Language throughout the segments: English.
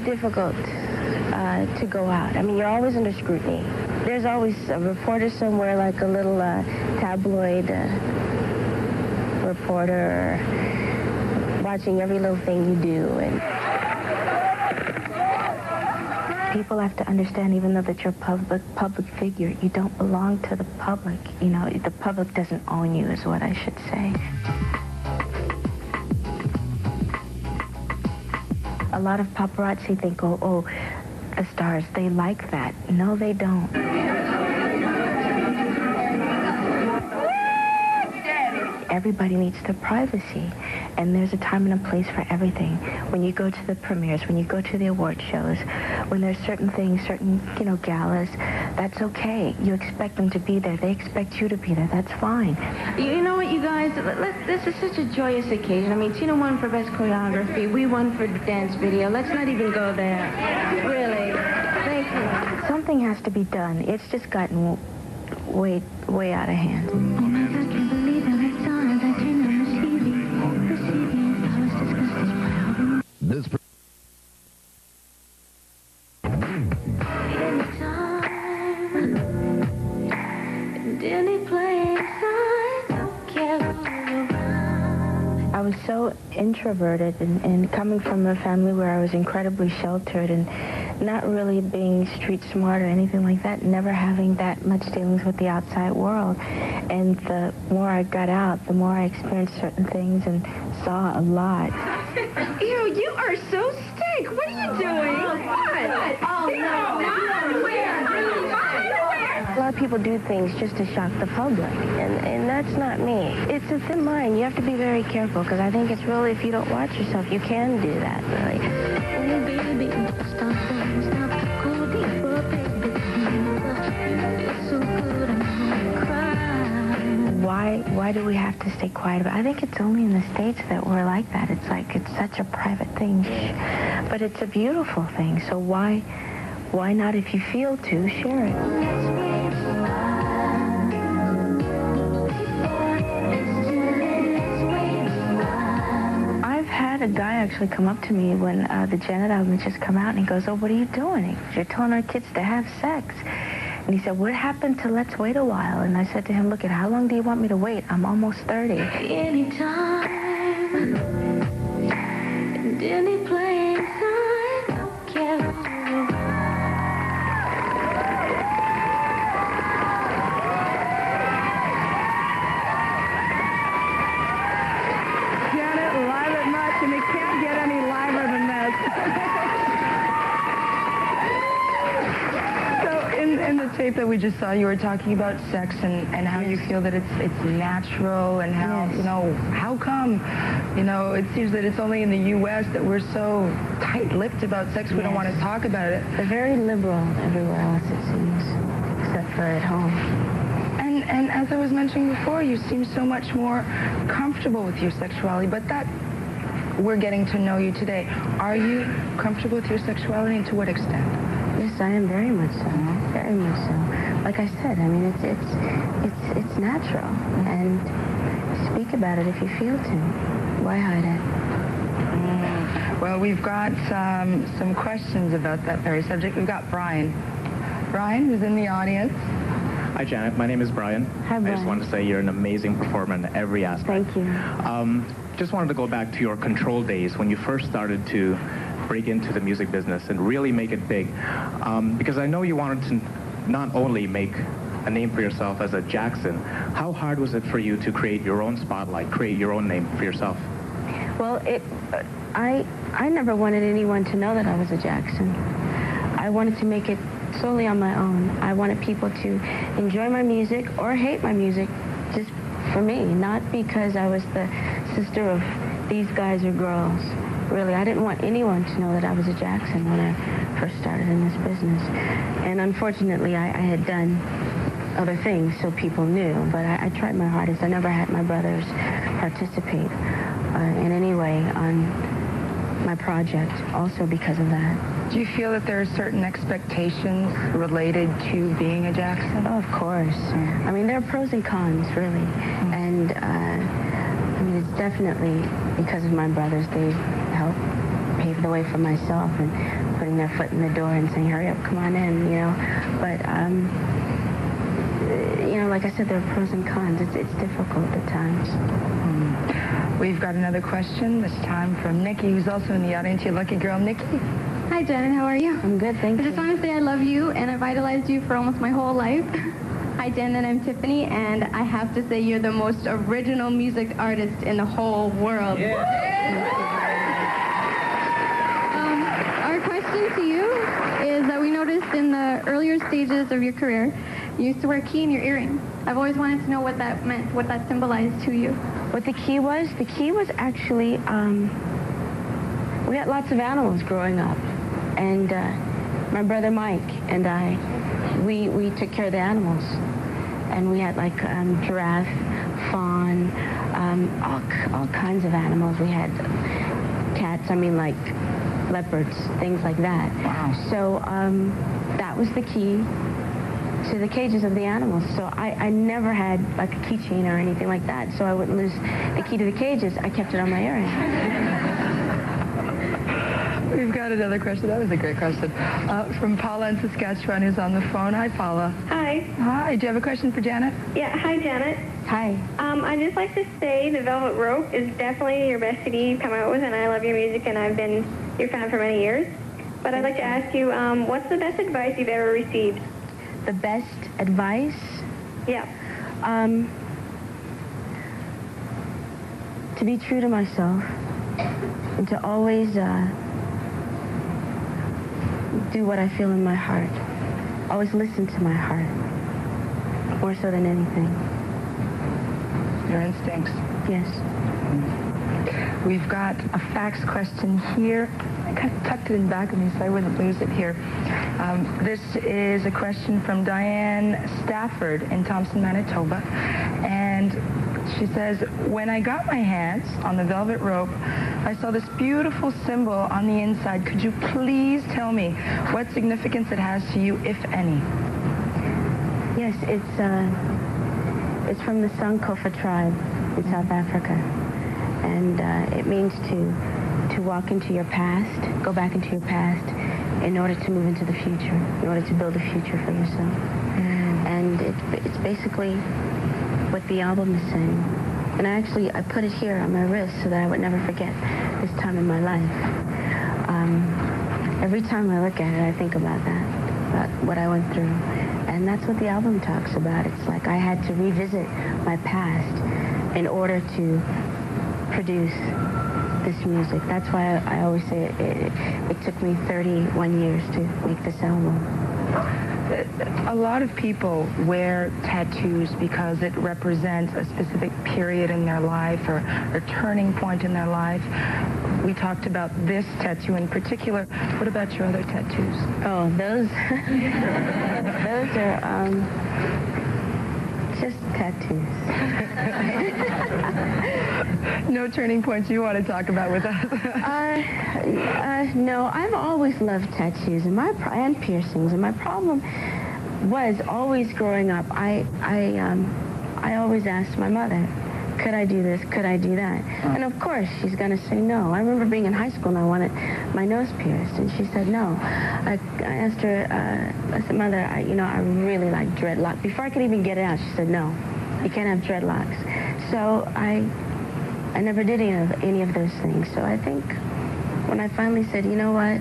difficult to go out. I mean, you're always under scrutiny. There's always a reporter somewhere, like a little tabloid reporter, watching every little thing you do. And people have to understand, even though that you're a public figure, you don't belong to the public. You know, the public doesn't own you, is what I should say. A lot of paparazzi think, oh, the stars, they like that. No, they don't. Everybody needs their privacy, and there's a time and a place for everything. When you go to the premieres, when you go to the award shows, when there's certain things, certain, galas, that's okay. You expect them to be there. They expect you to be there. That's fine. You know what, you guys? This is such a joyous occasion. I mean, Tina won for Best Choreography. We won for Dance Video. Let's not even go there. Really. Thank you. Something has to be done. It's just gotten way out of hand. This I was so introverted, and coming from a family where I was incredibly sheltered and not really being street smart or anything like that, never having that much dealings with the outside world. And the more I got out, the more I experienced certain things and saw a lot. Ew, you are so sick. What are you doing? What? Oh, no. A lot of people do things just to shock the public, and that's not me. It's a thin line. You have to be very careful, because I think it's really, if you don't watch yourself, you can do that, really. Why do we have to stay quiet about it? I think it's only in the States that we're like that. It's like, it's such a private thing. But it's a beautiful thing, so why not, if you feel to, share it? I've had a guy actually come up to me when the Janet album had just come out, and he goes, oh, what are you doing? He goes, you're telling our kids to have sex. And he said, what happened to let's wait a while? And I said to him, look, how long do you want me to wait? I'm almost 30. Anytime, and any place, I don't care. Janet, live at much, and it can't get any liver than this. In the tape that we just saw, you were talking about sex and how you feel that it's natural, and how, how come, it seems that it's only in the U.S. that we're so tight-lipped about sex, we don't want to talk about it. They're very liberal everywhere else, it seems, except for at home. And as I was mentioning before, you seem so much more comfortable with your sexuality, but that, we're getting to know you today. Are you comfortable with your sexuality, and to what extent? Yes, I am very much so. Very much so. Like I said, I mean, it's natural, and speak about it if you feel to. Why hide it? Well, we've got some questions about that very subject. We've got Brian. Brian, who's in the audience. Hi, Janet. My name is Brian. Hi, Brian. I just wanted to say you're an amazing performer in every aspect. Thank you. Just wanted to go back to your Control days when you first started to break into the music business and really make it big. Because I know you wanted to not only make a name for yourself as a Jackson, how hard was it for you to create your own spotlight, create your own name for yourself? Well, I never wanted anyone to know that I was a Jackson. I wanted to make it solely on my own. I wanted people to enjoy my music or hate my music just for me, not because I was the sister of these guys or girls. Really, I didn't want anyone to know that I was a Jackson when I first started in this business. And unfortunately, I had done other things so people knew, but I tried my hardest. I never had my brothers participate in any way on my project, also because of that. Do you feel that there are certain expectations related to being a Jackson? Oh, of course. I mean, there are pros and cons, really. And I mean, it's definitely because of my brothers. They help pave the way for myself and putting their foot in the door and saying, hurry up, come on in, you know. But, you know, like I said, there are pros and cons. It's difficult at times. We've got another question, this time from Nikki, who's also in the audience. You lucky girl, Nikki. Hi, Janet. How are you? I'm good, thank you. I just want to say I love you, and I've idolized you for almost my whole life. Hi, Janet. I'm Tiffany, and I have to say you're the most original music artist in the whole world. Yeah. Our question to you is that we noticed in the earlier stages of your career, you used to wear a key in your earring. I've always wanted to know what that meant, what that symbolized to you. What the key was? The key was actually, we had lots of animals growing up. And my brother Mike and I, we took care of the animals. And we had like giraffe, fawn, all kinds of animals. We had cats, I mean like leopards, things like that. Wow. So that was the key to the cages of the animals. So I never had like a keychain or anything like that, so I wouldn't lose the key to the cages. I kept it on my earring. We've got another question. That was a great question. From Paula in Saskatchewan, who's on the phone. Hi, Paula. Hi. Hi. Do you have a question for Janet? Yeah, hi, Janet. Hi. I'd just like to say The Velvet Rope is definitely your best CD you've come out with, and I love your music, and I've been your fan for many years. But I'd like to ask you, what's the best advice you've ever received? The best advice? Yeah. To be true to myself and to always do what I feel in my heart. Always listen to my heart, more so than anything. Your instincts. Yes. We've got a fax question here. I kind of tucked it in back of me so I wouldn't lose it here. This is a question from Diane Stafford in Thompson, Manitoba. And she says, when I got my hands on the velvet rope, I saw this beautiful symbol on the inside. Could you please tell me what significance it has to you, if any? Yes, it's from the Sankofa tribe in South Africa. And it means to walk into your past, go back into your past in order to move into the future, in order to build a future for yourself. And it's basically what the album is saying. And I put it here on my wrist so that I would never forget this time in my life. Every time I look at it, I think about that, about what I went through. And that's what the album talks about. It's like I had to revisit my past in order to produce this music. That's why I always say it took me 31 years to make this album. A lot of people wear tattoos because it represents a specific period in their life or a turning point in their life. We talked about this tattoo in particular. What about your other tattoos? Oh, those are just tattoos. No turning points you want to talk about with us? No, I've always loved tattoos and piercings, and my problem was always growing up. I always asked my mother, could I do this? Could I do that? And of course, she's going to say no. I remember being in high school and I wanted my nose pierced, and she said no. I asked her, I said, Mother, I really like dreadlocks. Before I could even get it out, she said, no, you can't have dreadlocks. So I never did any of those things. So I think when I finally said, you know what,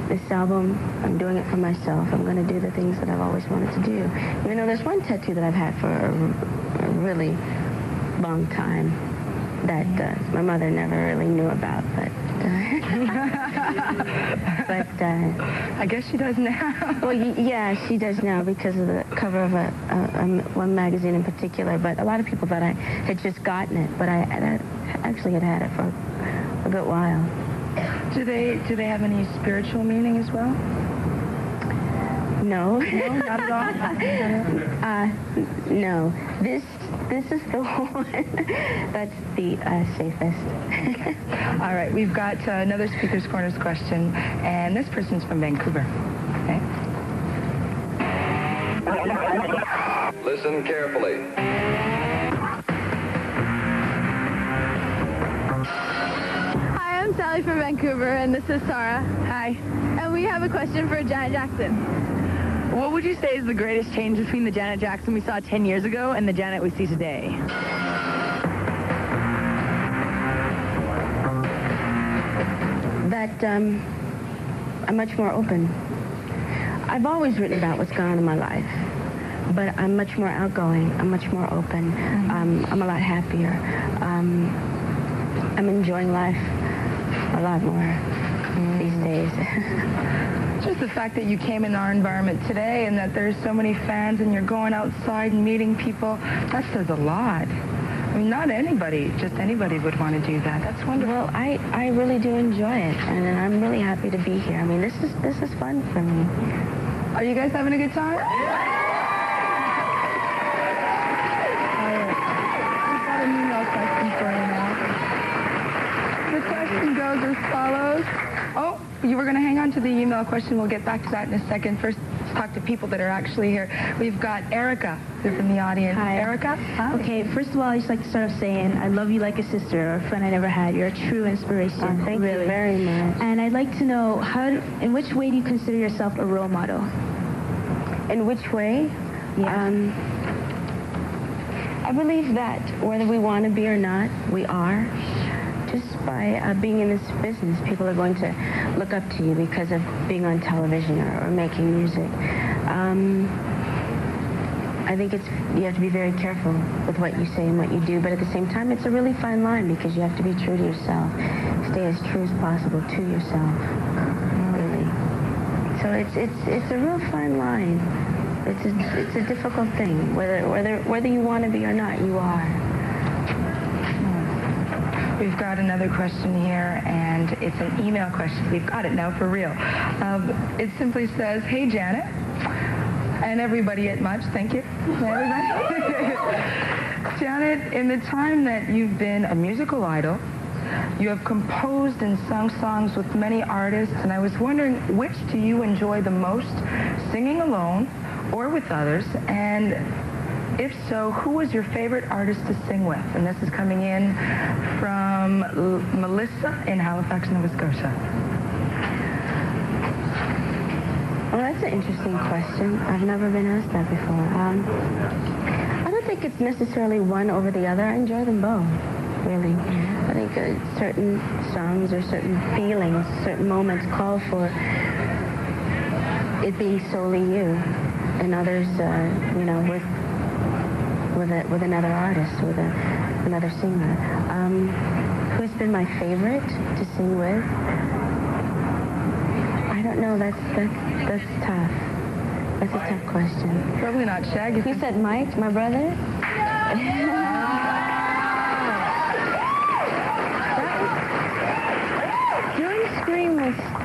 this album, I'm doing it for myself. I'm going to do the things that I've always wanted to do. Even though there's one tattoo that I've had for a really long time that my mother never really knew about, but I guess she does now. Well, yeah, she does now because of the cover of one magazine in particular. But a lot of people thought I had just gotten it, but I actually had it for a good while. Do they have any spiritual meaning as well? No. No, not at all? No. This is the one that's the safest. Okay. All right, we've got another Speaker's Corners question, and this person's from Vancouver. Okay. Listen carefully. Hi, I'm Sally Allie from Vancouver, and this is Sarah. Hi. And we have a question for Janet Jackson. What would you say is the greatest change between the Janet Jackson we saw 10 years ago and the Janet we see today? That I'm much more open. I've always written about what's gone on in my life, but I'm much more outgoing. I'm much more open. I'm a lot happier. I'm enjoying life a lot more these days. Just the fact that you came in our environment today and that there's so many fans and you're going outside and meeting people, that says a lot. I mean, not anybody, just anybody would want to do that. That's wonderful. Well, I really do enjoy it, and I'm really happy to be here. I mean, this is fun for me. Are you guys having a good time? We've got an email question for you now. The question goes as follows. Oh, you were going to hang on to the email question. We'll get back to that in a second. First, let's talk to people that are actually here. We've got Erica, who's in the audience. Hi. Erica? Hi. Okay, first of all, I just like to start off saying I love you like a sister or a friend I never had. You're a true inspiration. Thank really. you very much. And I'd like to know, in which way do you consider yourself a role model? In which way? Yeah. I believe that whether we want to be or not, we are. Just by being in this business, people are going to look up to you because of being on television or making music. I think you have to be very careful with what you say and what you do, but at the same time, it's a really fine line because you have to be true to yourself. Stay as true as possible to yourself, really. So it's a real fine line. It's a difficult thing. Whether you want to be or not, you are. We've got another question here, and it's an email question. We've got it now for real. It simply says, "Hey, Janet, and everybody at Much, thank you, everybody." Janet, in the time that you've been a musical idol, you have composed and sung songs with many artists, and I was wondering, which do you enjoy the most, singing alone or with others? And if so, who was your favorite artist to sing with? And this is coming in from Melissa in Halifax, Nova Scotia. Well, that's an interesting question. I've never been asked that before. I don't think it's necessarily one over the other. I enjoy them both, really. I think certain songs or certain feelings, certain moments call for it being solely you, and others, with another artist, with another singer. Who's been my favorite to sing with? I don't know. That's tough. That's a tough question. Probably not Shaggy. You said Mike, my brother?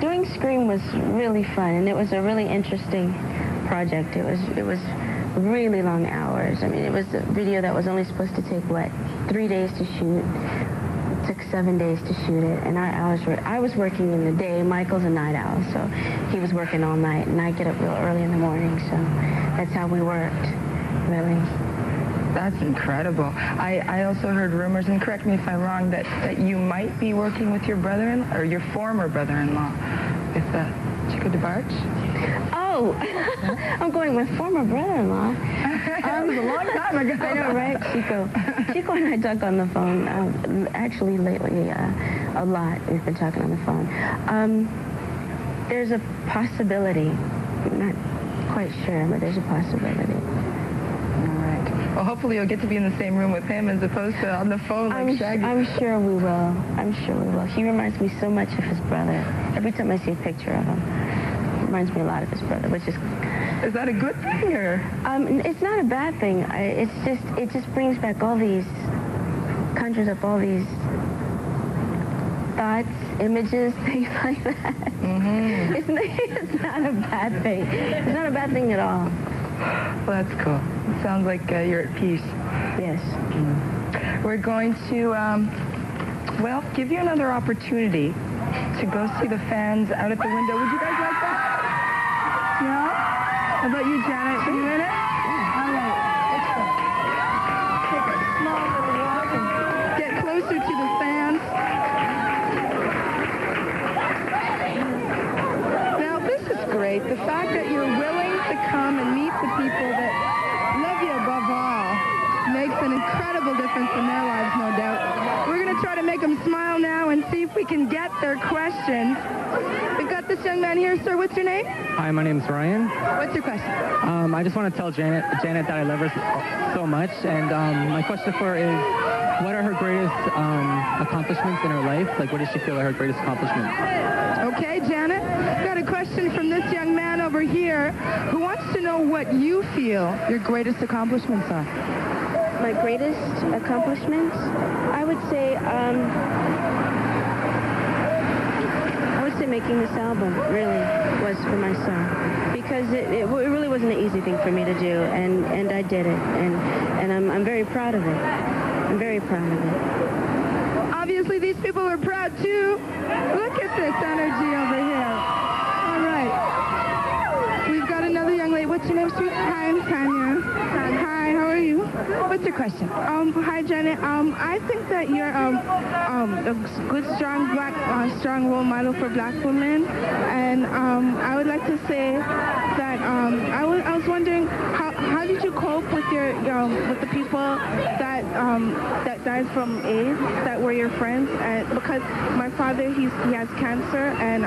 Doing Scream was really fun, and it was a really interesting project. It was really long hours. I mean, it was a video that was only supposed to take, 3 days to shoot. It took 7 days to shoot it, and I was working in the day. Michael's a night owl, so he was working all night, and I get up real early in the morning, so that's how we worked, really. That's incredible. I also heard rumors, and correct me if I'm wrong, that you might be working with your brother-in-law, or your former brother-in-law, with Chico DeBarge. Oh, I'm going with former brother-in-law. That was a long time ago. I know, right? Chico and I talk on the phone. Actually, lately, a lot. We've been talking on the phone. There's a possibility. I'm not quite sure, but there's a possibility. Well, hopefully you'll get to be in the same room with him as opposed to on the phone like Shaggy. I'm sure we will. I'm sure we will. He reminds me so much of his brother. Every time I see a picture of him, it reminds me a lot of his brother, which is... Is that a good thing, or...? It's not a bad thing. It just brings back all these... conjures up all these thoughts, images, things like that. Mm-hmm. It's not a bad thing. It's not a bad thing at all. Well, that's cool. It sounds like you're at peace. Yes. We're going to, give you another opportunity to go see the fans out at the window. Would you guys like that? Yeah? How about you, Janet? Are you in it? All right. Let's go. Take a small little walk and get closer to the fans. the fact that you're willing to come and meet the people that love you above all makes an incredible difference in their lives, no doubt. We're going to try to make them smile now and see if we can get their questions. We've got this young man here. Sir, what's your name? Hi, my name's Ryan. What's your question? I just want to tell Janet that I love her so much, and my question for her is, what are her greatest accomplishments in her life? Like, what does she feel are her greatest accomplishments? Okay, Janet. Got a question from this young man over here who wants to know what you feel your greatest accomplishments are. My greatest accomplishments, I would say making this album really was for myself, because it really wasn't an easy thing for me to do, and I did it, and I'm very proud of it. I'm very proud of it. Obviously, these people are proud too. Look at this energy over here. All right. We've got another young lady. What's your name, sweet? Hi, I'm Tanya. Hi, how are you? What's your question? Hi, Janet. I think that you're a good, strong role model for black women, and I would like to say that I was wondering how did you cope with with the people that died from AIDS that were your friends? And because my father he has cancer, and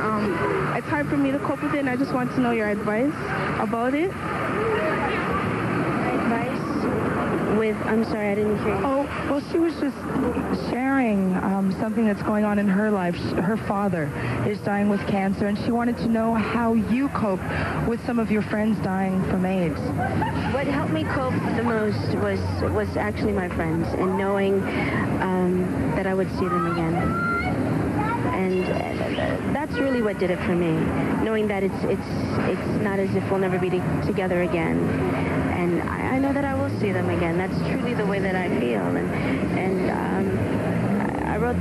it's hard for me to cope with it, and I just want to know your advice about it. I'm sorry, I didn't hear you. Oh, well, she was just sharing something that's going on in her life. Her father is dying with cancer, and she wanted to know how you cope with some of your friends dying from AIDS. What helped me cope the most was actually my friends, and knowing that I would see them again. And that's really what did it for me, knowing that it's not as if we'll never be together again. And I know that I will see them again. That's truly the way that I feel. And I wrote